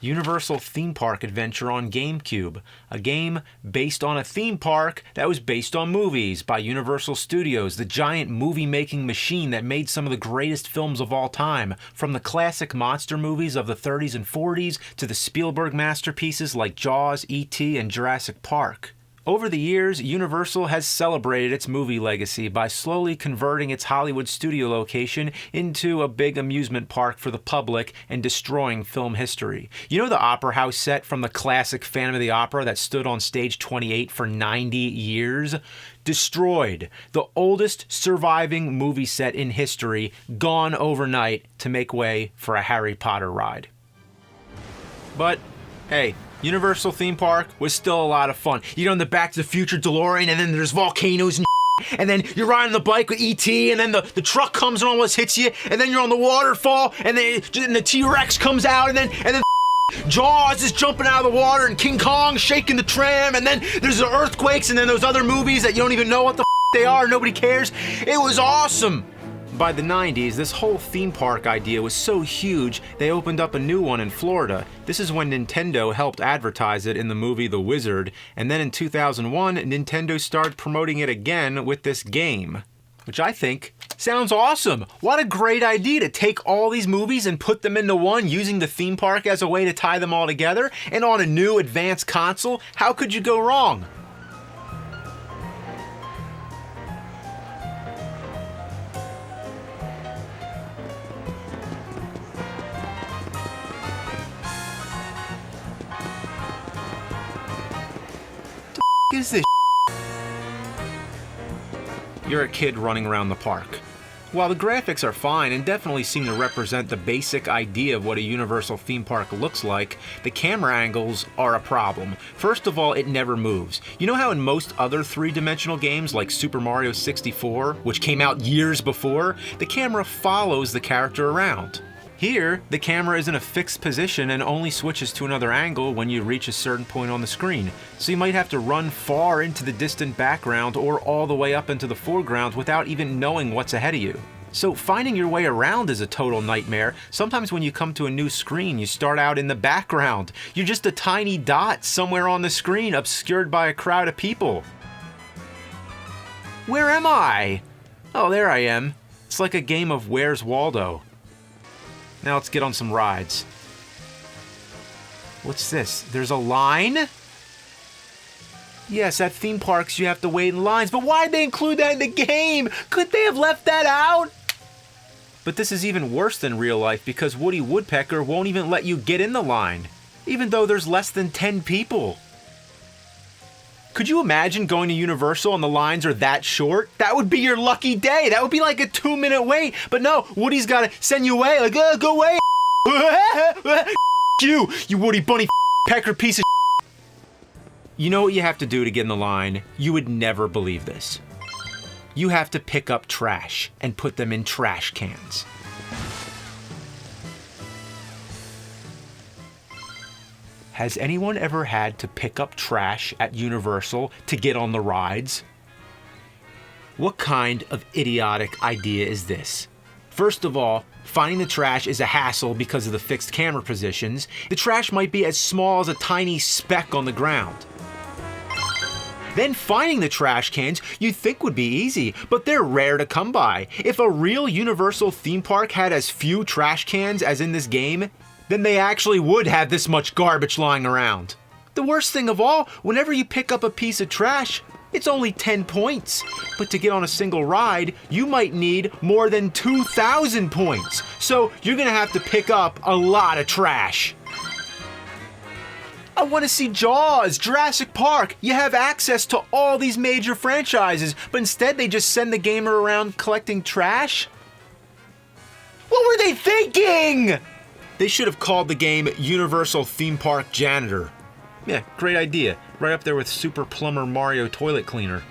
Universal Theme Park Adventure on GameCube, a game based on a theme park that was based on movies by Universal Studios, the giant movie-making machine that made some of the greatest films of all time, from the classic monster movies of the 30s and 40s to the Spielberg masterpieces like Jaws, E.T., and Jurassic Park. Over the years, Universal has celebrated its movie legacy by slowly converting its Hollywood studio location into a big amusement park for the public and destroying film history. You know the Opera House set from the classic Phantom of the Opera that stood on stage 28 for 90 years? Destroyed. The oldest surviving movie set in history, gone overnight to make way for a Harry Potter ride. But, hey, Universal Theme Park was still a lot of fun. You know, in the Back to the Future DeLorean, and then there's volcanoes and then you're riding the bike with E.T., and then the truck comes and almost hits you, and then you're on the waterfall, and then the T-Rex comes out, and then Jaws is jumping out of the water, and King Kong shaking the tram, and then there's the earthquakes, and then those other movies that you don't even know what the they are, nobody cares. It was awesome. By the 90s, this whole theme park idea was so huge, they opened up a new one in Florida. This is when Nintendo helped advertise it in the movie The Wizard, and then in 2001, Nintendo started promoting it again with this game, which I think sounds awesome. What a great idea to take all these movies and put them into one, using the theme park as a way to tie them all together, and on a new advanced console. How could you go wrong? Is this? You're a kid running around the park. While the graphics are fine and definitely seem to represent the basic idea of what a Universal theme park looks like, the camera angles are a problem. First of all, it never moves. You know how in most other three-dimensional games like Super Mario 64, which came out years before, the camera follows the character around? Here, the camera is in a fixed position and only switches to another angle when you reach a certain point on the screen. So you might have to run far into the distant background or all the way up into the foreground without even knowing what's ahead of you. So finding your way around is a total nightmare. Sometimes when you come to a new screen, you start out in the background. You're just a tiny dot somewhere on the screen, obscured by a crowd of people. Where am I? Oh, there I am. It's like a game of Where's Waldo. Now let's get on some rides. What's this? There's a line? Yes, at theme parks you have to wait in lines, but why'd they include that in the game? Could they have left that out? But this is even worse than real life because Woody Woodpecker won't even let you get in the line, even though there's less than 10 people. Could you imagine going to Universal and the lines are that short? That would be your lucky day. That would be like a 2-minute wait. But no, Woody's gotta send you away. Like, go away. You Woody Bunny Pecker piece of. You know what you have to do to get in the line? You would never believe this. You have to pick up trash and put them in trash cans. Has anyone ever had to pick up trash at Universal to get on the rides? What kind of idiotic idea is this? First of all, finding the trash is a hassle because of the fixed camera positions. The trash might be as small as a tiny speck on the ground. Then finding the trash cans you'd think would be easy, but they're rare to come by. If a real Universal theme park had as few trash cans as in this game, then they actually would have this much garbage lying around. The worst thing of all, whenever you pick up a piece of trash, it's only 10 points. But to get on a single ride, you might need more than 2,000 points. So you're gonna have to pick up a lot of trash. I want to see Jaws, Jurassic Park. You have access to all these major franchises, but instead they just send the gamer around collecting trash? What were they thinking? They should have called the game Universal Theme Park Janitor. Yeah, great idea. Right up there with Super Plumber Mario Toilet Cleaner.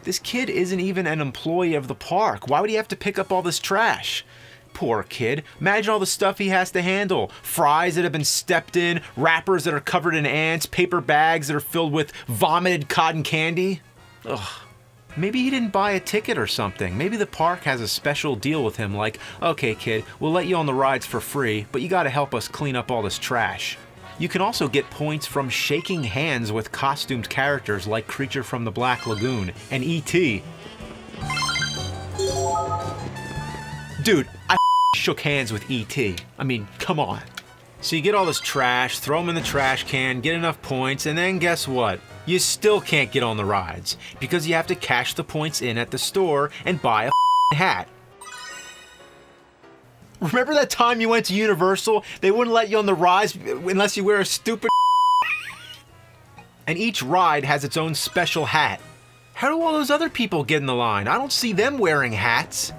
This kid isn't even an employee of the park. Why would he have to pick up all this trash? Poor kid. Imagine all the stuff he has to handle. Fries that have been stepped in, wrappers that are covered in ants, paper bags that are filled with vomited cotton candy. Ugh. Maybe he didn't buy a ticket or something. Maybe the park has a special deal with him like, okay kid, we'll let you on the rides for free, but you gotta help us clean up all this trash. You can also get points from shaking hands with costumed characters like Creature from the Black Lagoon and E.T. Dude, I shook hands with E.T. I mean, come on. So you get all this trash, throw them in the trash can, get enough points, and then guess what? You still can't get on the rides because you have to cash the points in at the store and buy a hat. Remember that time you went to Universal? They wouldn't let you on the rides unless you wear a stupid and each ride has its own special hat. How do all those other people get in the line? I don't see them wearing hats.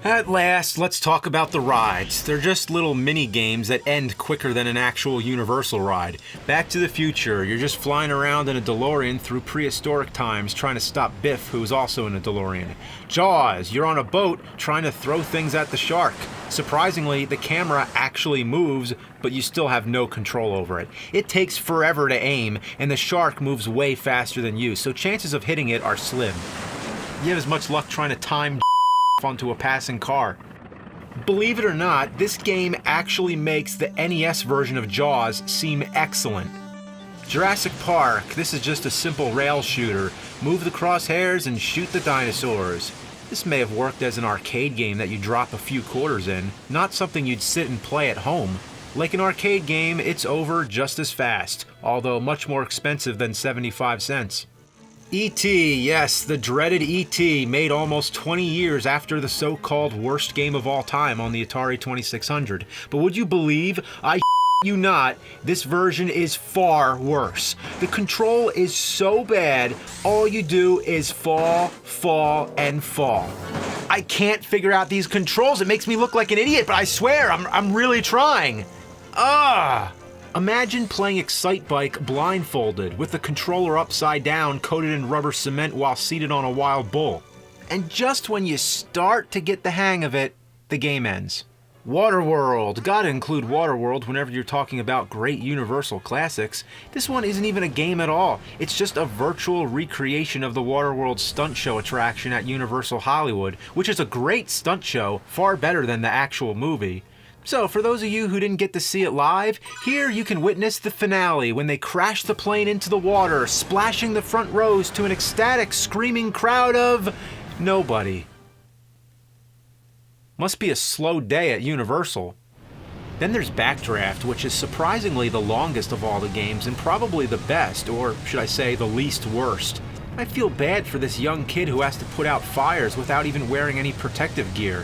At last, let's talk about the rides. They're just little mini games that end quicker than an actual Universal ride. Back to the Future, you're just flying around in a DeLorean through prehistoric times trying to stop Biff, who's also in a DeLorean. Jaws, you're on a boat trying to throw things at the shark. Surprisingly, the camera actually moves, but you still have no control over it. It takes forever to aim, and the shark moves way faster than you, so chances of hitting it are slim. You have as much luck trying to time onto a passing car. Believe it or not, this game actually makes the NES version of Jaws seem excellent. Jurassic Park, this is just a simple rail shooter. Move the crosshairs and shoot the dinosaurs. This may have worked as an arcade game that you drop a few quarters in, not something you'd sit and play at home. Like an arcade game, it's over just as fast, although much more expensive than 75 cents. E.T., yes, the dreaded E.T., made almost 20 years after the so-called worst game of all time on the Atari 2600. But would you believe, you not, this version is far worse. The control is so bad, all you do is fall, fall, and fall. I can't figure out these controls. It makes me look like an idiot, but I swear, I'm really trying. Imagine playing Excitebike blindfolded, with the controller upside down coated in rubber cement while seated on a wild bull. And just when you start to get the hang of it, the game ends. Waterworld. Gotta include Waterworld whenever you're talking about great Universal classics. This one isn't even a game at all. It's just a virtual recreation of the Waterworld stunt show attraction at Universal Hollywood, which is a great stunt show, far better than the actual movie. So, for those of you who didn't get to see it live, here you can witness the finale when they crash the plane into the water, splashing the front rows to an ecstatic, screaming crowd of nobody. Must be a slow day at Universal. Then there's Backdraft, which is surprisingly the longest of all the games and probably the best, or should I say the least worst. I feel bad for this young kid who has to put out fires without even wearing any protective gear.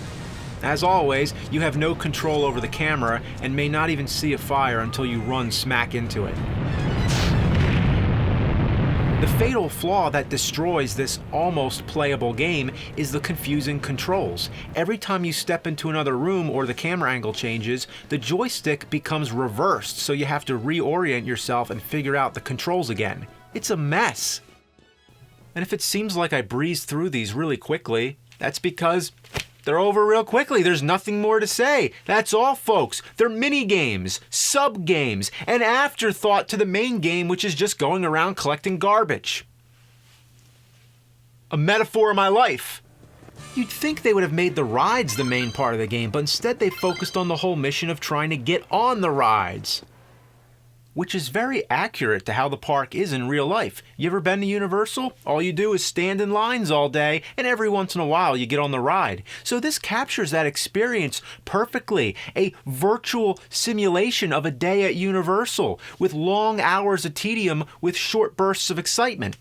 As always, you have no control over the camera and may not even see a fire until you run smack into it. The fatal flaw that destroys this almost playable game is the confusing controls. Every time you step into another room or the camera angle changes, the joystick becomes reversed, so you have to reorient yourself and figure out the controls again. It's a mess. And if it seems like I breezed through these really quickly, that's because they're over real quickly. There's nothing more to say. That's all, folks. They're mini-games, sub-games, an afterthought to the main game, which is just going around collecting garbage. A metaphor of my life. You'd think they would have made the rides the main part of the game, but instead they focused on the whole mission of trying to get on the rides. Which is very accurate to how the park is in real life. You ever been to Universal? All you do is stand in lines all day, and every once in a while you get on the ride. So this captures that experience perfectly. A virtual simulation of a day at Universal, with long hours of tedium with short bursts of excitement.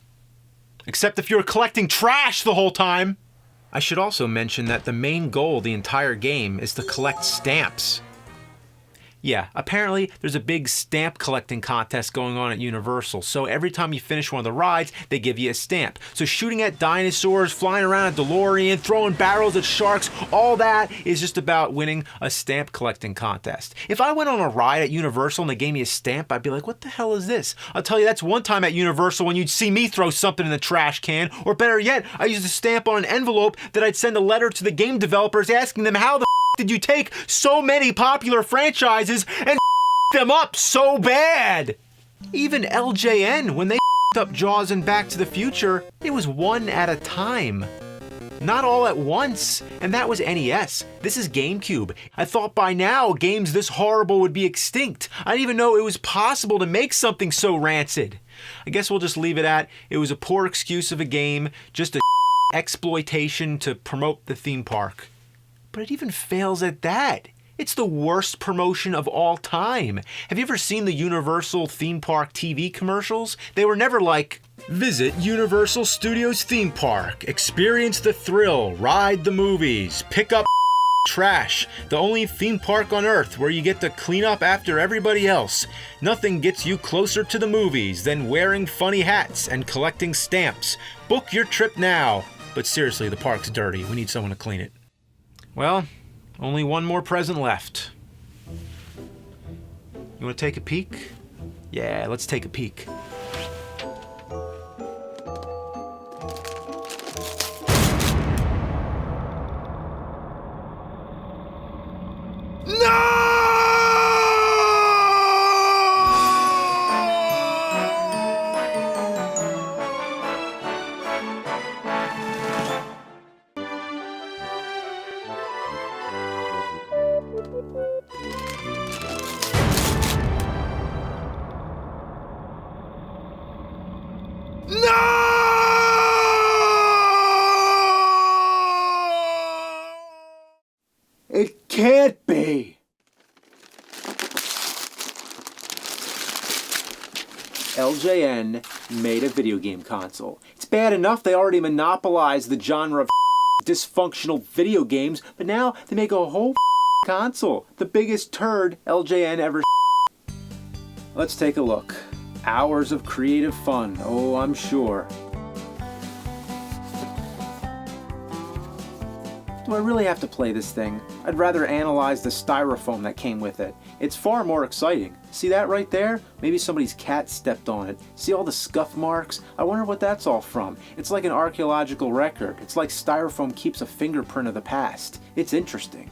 Except if you're collecting trash the whole time. I should also mention that the main goal of the entire game is to collect stamps. Yeah, apparently there's a big stamp collecting contest going on at Universal, so every time you finish one of the rides, they give you a stamp. So shooting at dinosaurs, flying around a DeLorean, throwing barrels at sharks, all that is just about winning a stamp collecting contest. If I went on a ride at Universal and they gave me a stamp, I'd be like, what the hell is this? I'll tell you, that's one time at Universal when you'd see me throw something in the trash can, or better yet, I used a stamp on an envelope that I'd send a letter to the game developers asking them how the did you take so many popular franchises and them up so bad? Even LJN, when they up Jaws and Back to the Future, it was one at a time. Not all at once, and that was NES. This is GameCube. I thought by now games this horrible would be extinct. I didn't even know it was possible to make something so rancid. I guess we'll just leave it at, it was a poor excuse of a game, just a exploitation to promote the theme park. But it even fails at that. It's the worst promotion of all time. Have you ever seen the Universal theme park TV commercials? They were never like, visit Universal Studios theme park, experience the thrill, ride the movies, pick up trash, the only theme park on earth where you get to clean up after everybody else. Nothing gets you closer to the movies than wearing funny hats and collecting stamps. Book your trip now. But seriously, the park's dirty. We need someone to clean it. Well, only one more present left. You want to take a peek? Yeah, let's take a peek. It can't be. LJN made a video game console. It's bad enough they already monopolized the genre of dysfunctional video games, but now they make a whole console. The biggest turd LJN ever. Let's take a look. Hours of creative fun, oh, I'm sure. Do I really have to play this thing? I'd rather analyze the styrofoam that came with it. It's far more exciting. See that right there? Maybe somebody's cat stepped on it. See all the scuff marks? I wonder what that's all from. It's like an archaeological record. It's like styrofoam keeps a fingerprint of the past. It's interesting.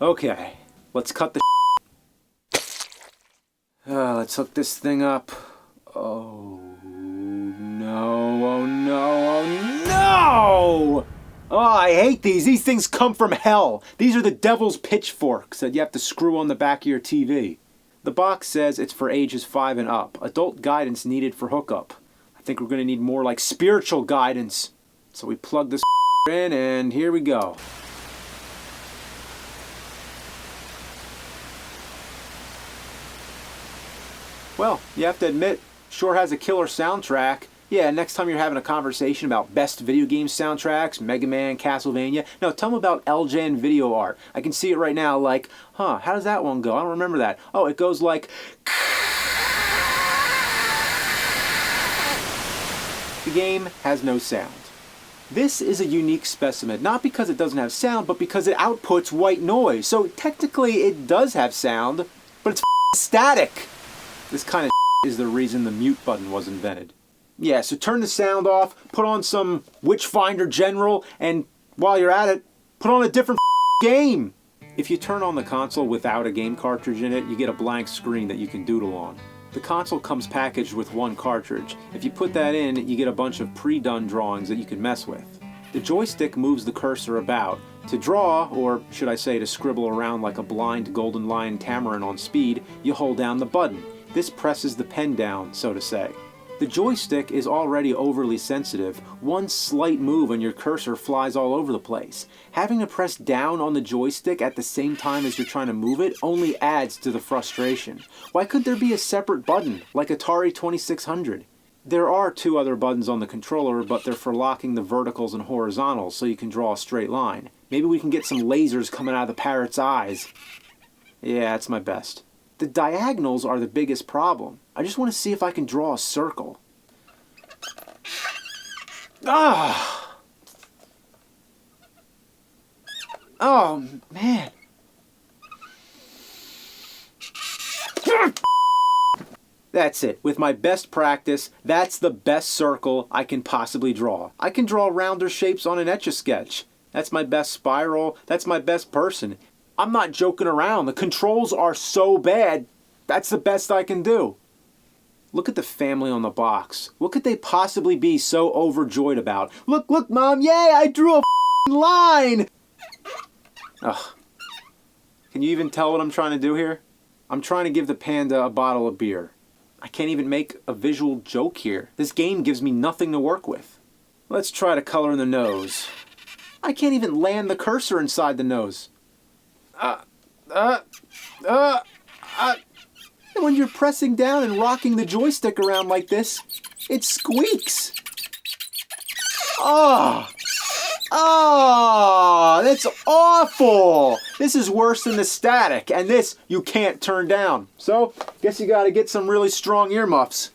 Okay, let's cut the let's hook this thing up. Oh no, oh no, oh no! Oh, I hate these. These things come from hell. These are the devil's pitchforks that you have to screw on the back of your TV. The box says it's for ages 5 and up. Adult guidance needed for hookup. I think we're going to need more like spiritual guidance. So we plug this in and here we go. Well, you have to admit, sure has a killer soundtrack. Yeah, next time you're having a conversation about best video game soundtracks, Mega Man, Castlevania, no, tell them about LJN video art. I can see it right now like, how does that one go? I don't remember that. Oh, it goes like... The game has no sound. This is a unique specimen, not because it doesn't have sound, but because it outputs white noise. So technically it does have sound, but it's static. This kind of is the reason the mute button was invented. Yeah, so turn the sound off, put on some Witchfinder General, and while you're at it, put on a different game. If you turn on the console without a game cartridge in it, you get a blank screen that you can doodle on. The console comes packaged with one cartridge. If you put that in, you get a bunch of pre-done drawings that you can mess with. The joystick moves the cursor about. To draw, or should I say to scribble around like a blind Golden Lion Tamarin on speed, you hold down the button. This presses the pen down, so to say. The joystick is already overly sensitive. One slight move and your cursor flies all over the place. Having to press down on the joystick at the same time as you're trying to move it only adds to the frustration. Why could there be a separate button, like Atari 2600? There are 2 other buttons on the controller, but they're for locking the verticals and horizontals so you can draw a straight line. Maybe we can get some lasers coming out of the parrot's eyes. Yeah, that's my best. The diagonals are the biggest problem. I just want to see if I can draw a circle. Ah! Oh, man. That's it. With my best practice, that's the best circle I can possibly draw. I can draw rounder shapes on an Etch-a-Sketch. That's my best spiral. That's my best person. I'm not joking around. The controls are so bad, that's the best I can do. Look at the family on the box. What could they possibly be so overjoyed about? Look, look, Mom, yay, I drew a line! Ugh. Can you even tell what I'm trying to do here? I'm trying to give the panda a bottle of beer. I can't even make a visual joke here. This game gives me nothing to work with. Let's try to color in the nose. I can't even land the cursor inside the nose. And when you're pressing down and rocking the joystick around like this, it squeaks. That's awful. This is worse than the static, and this you can't turn down. So, guess you gotta get some really strong earmuffs.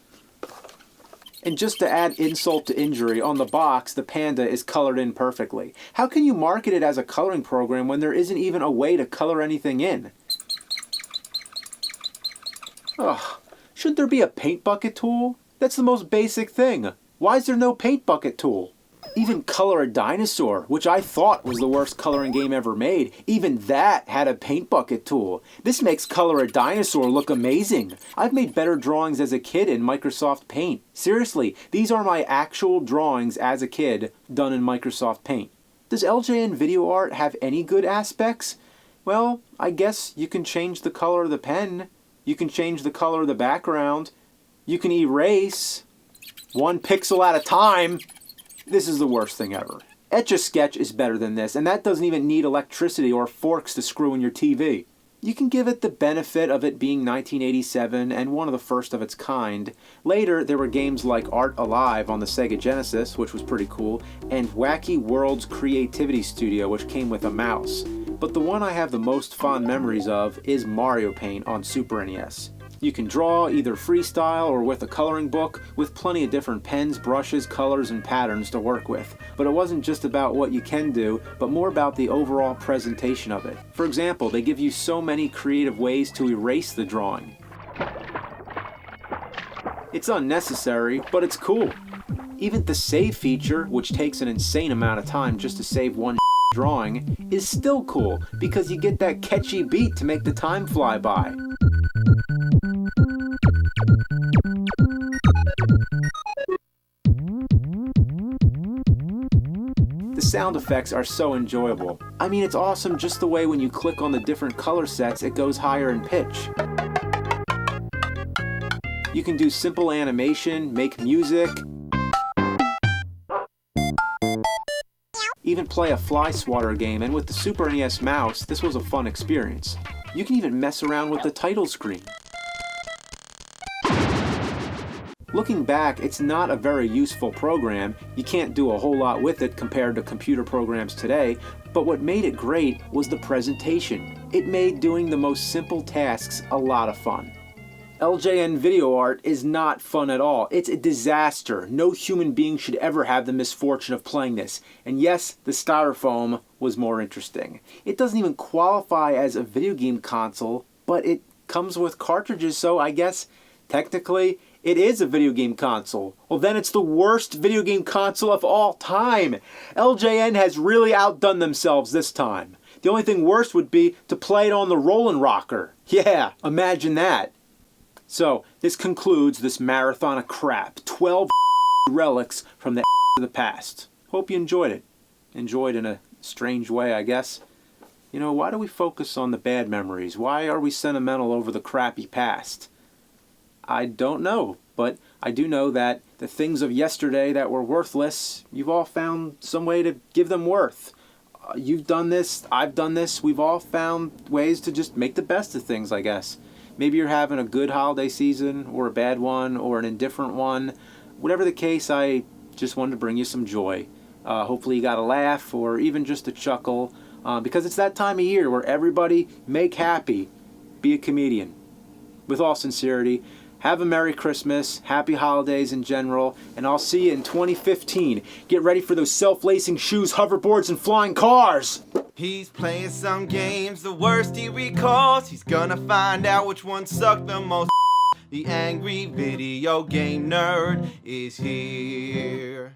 And just to add insult to injury, on the box, the panda is colored in perfectly. How can you market it as a coloring program when there isn't even a way to color anything in? Ugh. Should there be a paint bucket tool? That's the most basic thing. Why is there no paint bucket tool? Even Color a Dinosaur, which I thought was the worst coloring game ever made, even that had a paint bucket tool. This makes Color a Dinosaur look amazing. I've made better drawings as a kid in Microsoft Paint. Seriously, these are my actual drawings as a kid done in Microsoft Paint. Does LJN Video Art have any good aspects? Well, I guess you can change the color of the pen. You can change the color of the background. You can erase 1 pixel at a time. This is the worst thing ever. Etch-a-Sketch is better than this, and that doesn't even need electricity or forks to screw in your TV. You can give it the benefit of it being 1987 and one of the first of its kind. Later, there were games like Art Alive on the Sega Genesis, which was pretty cool, and Wacky Worlds Creativity Studio, which came with a mouse. But the one I have the most fond memories of is Mario Paint on Super NES. You can draw either freestyle or with a coloring book, with plenty of different pens, brushes, colors, and patterns to work with. But it wasn't just about what you can do, but more about the overall presentation of it. For example, they give you so many creative ways to erase the drawing. It's unnecessary, but it's cool. Even the save feature, which takes an insane amount of time just to save one drawing, is still cool, because you get that catchy beat to make the time fly by. The sound effects are so enjoyable. I mean, it's awesome just the way when you click on the different color sets, it goes higher in pitch. You can do simple animation, make music, even play a fly swatter game, and with the Super NES mouse, this was a fun experience. You can even mess around with the title screen. Looking back, it's not a very useful program. You can't do a whole lot with it compared to computer programs today, but what made it great was the presentation. It made doing the most simple tasks a lot of fun. LJN Video Art is not fun at all. It's a disaster. No human being should ever have the misfortune of playing this. And yes, the styrofoam was more interesting. It doesn't even qualify as a video game console, but it comes with cartridges, so I guess technically it is a video game console. Well, then it's the worst video game console of all time. LJN has really outdone themselves this time. The only thing worse would be to play it on the Rollin' Rocker. Yeah, imagine that. So, this concludes this marathon of crap. 12 relics from the of the past. Hope you enjoyed it. Enjoyed in a strange way, I guess. You know, why do we focus on the bad memories? Why are we sentimental over the crappy past? I don't know, but I do know that the things of yesterday that were worthless, you've all found some way to give them worth. You've done this, I've done this, we've all found ways to just make the best of things, I guess. Maybe you're having a good holiday season, or a bad one, or an indifferent one. Whatever the case, I just wanted to bring you some joy. Hopefully you got a laugh, or even just a chuckle, because it's that time of year where everybody make happy, be a comedian. With all sincerity, have a Merry Christmas, Happy Holidays in general, and I'll see you in 2015. Get ready for those self-lacing shoes, hoverboards, and flying cars! He's playing some games, the worst he recalls. He's gonna find out which one sucked the most. The angry video game nerd is here.